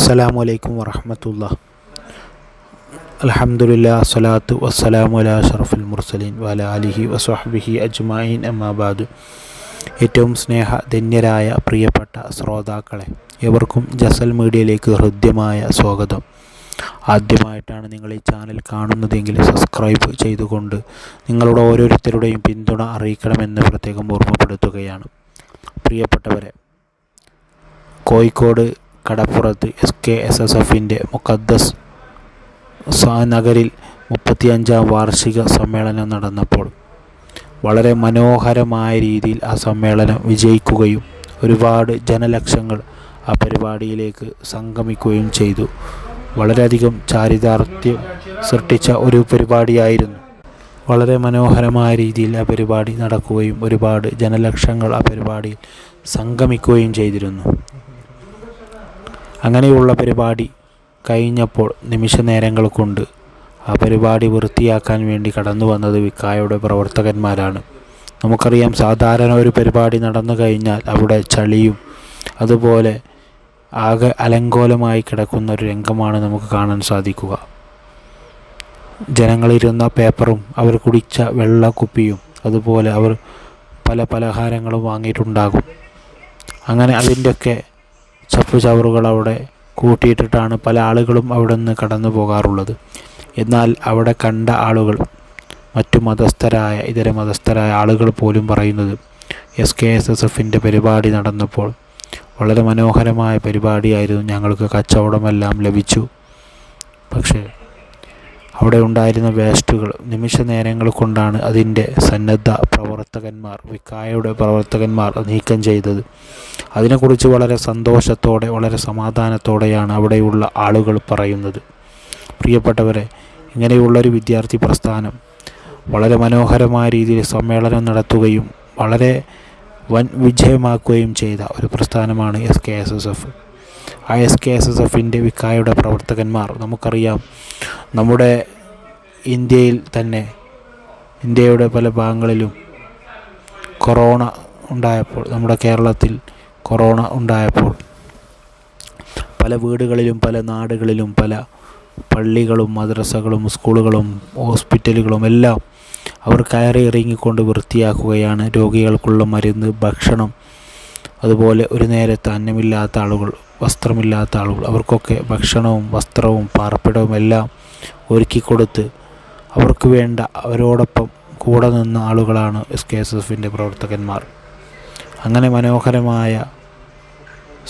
അസ്സലാമു അലൈക്കും വറഹ്മത്തുള്ളാഹി. അൽഹംദുലില്ലാഹി സ്വലാത്തു വസ്സലാമു അലാ അഷ്റഫിൽ മുർസലീൻ വഅലാ ആലിഹി വസ്വഹ്ബിഹി അജ്മഈൻ അമ്മാ ബഅദ്. ഏറ്റവും സ്നേഹധന്യരായ പ്രിയപ്പെട്ട ശ്രോതാക്കളെ, എവർക്കും ജസൽ മീഡിയയിലേക്ക് ഹൃദ്യമായ സ്വാഗതം. ആദ്യമായിട്ടാണ് നിങ്ങൾ ഈ ചാനൽ കാണുന്നതെങ്കിൽ സബ്സ്ക്രൈബ് ചെയ്തുകൊണ്ട് നിങ്ങളുടെ ഓരോരുത്തരുടെയും പിന്തുണ അറിയിക്കണമെന്ന് പ്രത്യേകം ഓർമ്മപ്പെടുത്തുകയാണ്. പ്രിയപ്പെട്ടവരെ, കോഴിക്കോട് കടപ്പുറത്ത് SKSSFൻ്റെ മുഖദ്ദസ് നഗരിൽ 35ാം വാർഷിക സമ്മേളനം നടന്നപ്പോൾ വളരെ മനോഹരമായ രീതിയിൽ ആ സമ്മേളനം വിജയിക്കുകയും ഒരുപാട് ജനലക്ഷങ്ങൾ ആ പരിപാടിയിലേക്ക് സംഗമിക്കുകയും ചെയ്തു. വളരെയധികം ചാരിതാർത്ഥ്യം സൃഷ്ടിച്ച ഒരു പരിപാടിയായിരുന്നു. വളരെ മനോഹരമായ രീതിയിൽ ആ പരിപാടി നടക്കുകയും ഒരുപാട് ജനലക്ഷങ്ങൾ ആ പരിപാടിയിൽ സംഗമിക്കുകയും ചെയ്തിരുന്നു. അങ്ങനെയുള്ള പരിപാടി കഴിഞ്ഞപ്പോൾ നിമിഷ നേരങ്ങൾ കൊണ്ട് ആ പരിപാടി വൃത്തിയാക്കാൻ വേണ്ടി കടന്നു വന്നത് വിക്കായുടെ പ്രവർത്തകന്മാരാണ്. നമുക്കറിയാം, സാധാരണ ഒരു പരിപാടി നടന്നു കഴിഞ്ഞാൽ അവിടെ ചളിയും അതുപോലെ ആകെ അലങ്കോലമായി കിടക്കുന്ന ഒരു രംഗമാണ് നമുക്ക് കാണാൻ സാധിക്കുക. ജനങ്ങളിരുന്ന പേപ്പറും അവർ കുടിച്ച വെള്ളക്കുപ്പിയും അതുപോലെ അവർ പല പലഹാരങ്ങളും വാങ്ങിയിട്ടുണ്ടാകും. അങ്ങനെ അതിൻ്റെയൊക്കെ ചപ്പുചവറുകൾ അവിടെ കൂട്ടിയിട്ടിട്ടാണ് പല ആളുകളും അവിടെ നിന്ന് കടന്നു പോകാറുള്ളത്. എന്നാൽ അവിടെ കണ്ട ആളുകൾ, മറ്റു ഇതര മതസ്ഥരായ ആളുകൾ പോലും പറയുന്നത് SKSSFൻ്റെ പരിപാടി നടന്നപ്പോൾ വളരെ മനോഹരമായ പരിപാടിയായിരുന്നു, ഞങ്ങൾക്ക് കച്ചവടമെല്ലാം ലഭിച്ചു. പക്ഷേ അവിടെ ഉണ്ടായിരുന്ന വേസ്റ്റുകൾ നിമിഷ നേരങ്ങൾ കൊണ്ടാണ് അതിൻ്റെ സന്നദ്ധ പ്രവർത്തകന്മാർ, വിക്കായുടെ പ്രവർത്തകന്മാർ നീക്കം ചെയ്തത്. അതിനെക്കുറിച്ച് വളരെ സന്തോഷത്തോടെ വളരെ സമാധാനത്തോടെയാണ് അവിടെയുള്ള ആളുകൾ പറയുന്നത്. പ്രിയപ്പെട്ടവരെ, ഇങ്ങനെയുള്ളൊരു വിദ്യാർത്ഥി പ്രസ്ഥാനം വളരെ മനോഹരമായ രീതിയിൽ സമ്മേളനം നടത്തുകയും വളരെ വൻ വിജയമാക്കുകയും ചെയ്ത ഒരു പ്രസ്ഥാനമാണ് SKSSF. ആ SKSSFൻ്റെ വിക്കായുടെ പ്രവർത്തകന്മാർ, നമുക്കറിയാം, നമ്മുടെ ഇന്ത്യയിൽ തന്നെ ഇന്ത്യയുടെ പല ഭാഗങ്ങളിലും കൊറോണ ഉണ്ടായപ്പോൾ, നമ്മുടെ കേരളത്തിൽ കൊറോണ ഉണ്ടായപ്പോൾ പല വീടുകളിലും പല നാടുകളിലും പല പള്ളികളും മദ്രസകളും സ്കൂളുകളും ഹോസ്പിറ്റലുകളും എല്ലാം അവർ കയറി ഇറങ്ങിക്കൊണ്ട് വൃത്തിയാക്കുകയാണ്. രോഗികൾക്കുള്ള മരുന്ന്, ഭക്ഷണം, അതുപോലെ ഒരു നേരത്തെ അന്നമില്ലാത്ത ആളുകൾ, വസ്ത്രമില്ലാത്ത ആളുകൾ, അവർക്കൊക്കെ ഭക്ഷണവും വസ്ത്രവും പാർപ്പിടവും എല്ലാം ഒരുക്കിക്കൊടുത്ത് അവർക്ക് വേണ്ട അവരോടൊപ്പം കൂടെ നിന്ന ആളുകളാണ് SKSSFൻ്റെ പ്രവർത്തകന്മാർ. അങ്ങനെ മനോഹരമായ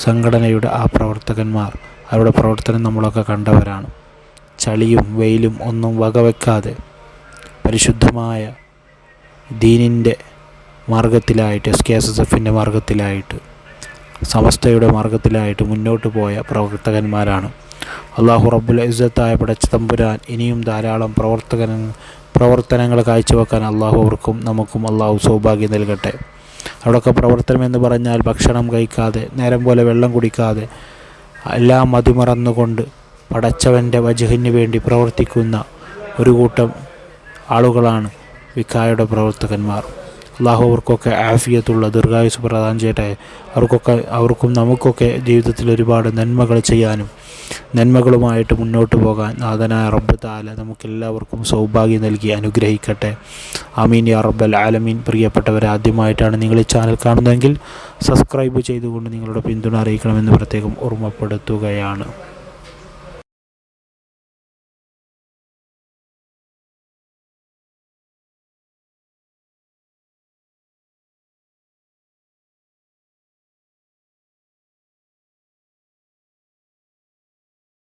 സംഘടനയുടെ ആ പ്രവർത്തകന്മാർ, അവരുടെ പ്രവർത്തനം നമ്മളൊക്കെ കണ്ടവരാണ്. ചളിയും വെയിലും ഒന്നും വകവെക്കാതെ പരിശുദ്ധമായ ദീനിൻ്റെ മാർഗത്തിലായിട്ട്, SKSSFൻ്റെ മാർഗത്തിലായിട്ട്, സമസ്തയുടെ മാർഗത്തിലായിട്ട് മുന്നോട്ട് പോയ പ്രവർത്തകന്മാരാണ്. അള്ളാഹു റബ്ബുൽ ഇസ്സത്തായ പടച്ച തമ്പുരാൻ ഇനിയും ധാരാളം പ്രവർത്തനങ്ങൾ കാഴ്ചവെക്കാൻ അള്ളാഹു അവർക്കും നമുക്കും അള്ളാഹു സൗഭാഗ്യം നൽകട്ടെ. അവിടെയൊക്കെ പ്രവർത്തനം എന്ന് പറഞ്ഞാൽ ഭക്ഷണം കഴിക്കാതെ, നേരം പോലെ വെള്ളം കുടിക്കാതെ, എല്ലാം മതിമറന്നുകൊണ്ട് പടച്ചവൻ്റെ വജ്ഹിന് വേണ്ടി പ്രവർത്തിക്കുന്ന ഒരു കൂട്ടം ആളുകളാണ് വിക്കായുടെ പ്രവർത്തകന്മാർ. അള്ളാഹു അവർക്കൊക്കെ ആഫിയത്തുള്ള ദീർഘായുസ് പ്രദാനം ചെയ്യട്ടെ. അവർക്കും നമുക്കൊക്കെ ജീവിതത്തിൽ ഒരുപാട് നന്മകൾ ചെയ്യാനും നന്മകളുമായിട്ട് മുന്നോട്ട് പോകാൻ നാഥനായ റബ്ബ് തആല നമുക്കെല്ലാവർക്കും സൗഭാഗ്യം നൽകി അനുഗ്രഹിക്കട്ടെ. ആമീൻ യാ റബ്ബൽ ആലമീൻ. പ്രിയപ്പെട്ടവരെ, ആദ്യമായിട്ടാണ് നിങ്ങൾ ഈ ചാനൽ കാണുന്നതെങ്കിൽ സബ്സ്ക്രൈബ് ചെയ്തുകൊണ്ട് നിങ്ങളുടെ പിന്തുണ അറിയിക്കണമെന്ന് പ്രത്യേകം ഓർമ്മപ്പെടുത്തുകയാണ്.